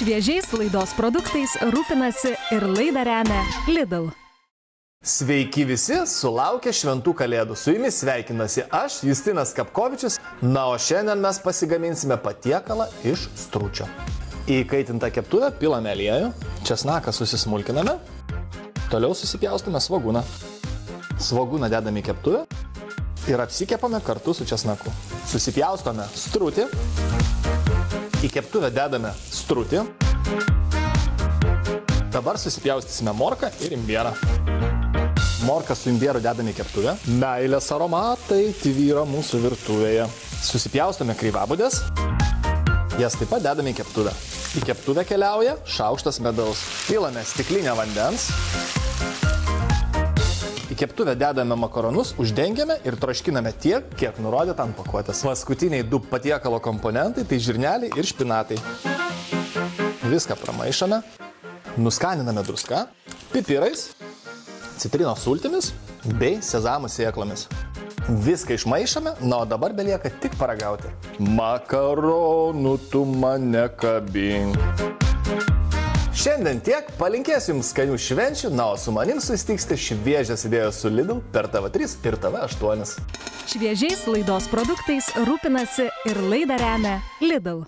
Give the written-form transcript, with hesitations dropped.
Šviežiais laidos produktais rūpinasi ir laidą remia Lidl. Sveiki visi, sulaukę šventų kalėdų. Su jumis sveikinasi aš, Justinas Kapkovičius. Na, o šiandien mes pasigaminsime patiekalą iš stručio. Į kaitintą keptuvę pilame aliejų, česnaką susismulkiname, toliau susipjaustome svogūną. Svogūną dedame į keptuvę ir apsikepame kartu su česnaku. Susipjaustome strutį, į keptuvę dedame strutį. Dabar susipjaustysime morką ir imbierą. Morką su imbieru dedame į keptuvę. Meilės aromatai tvyro mūsų virtuvėje. Susipjaustome kreivabudės. Jas taip pat dedame į keptuvę. Į keptuvę keliauja šaukštas medaus. Pilame stiklinę vandens. Į keptuvę dedame makaronus, uždengiame ir troškiname tiek, kiek nurodyta ant pakuotės. Paskutiniai du patiekalo komponentai tai žirneliai ir špinatai. Viską pramaišame. Nuskaniname druską, pipirais, citrinos sultimis bei sezamo sėklomis. Viską išmaišame, na o dabar belieka tik paragauti. Makaronų tu mane kabink. Šiandien tiek, palinkėsiu jums skanių švenčių, na o su manim susitiksite šviežias idėjas su Lidl per TV3 ir TV8. Šviežiais laidos produktais rūpinasi ir laidą remia Lidl.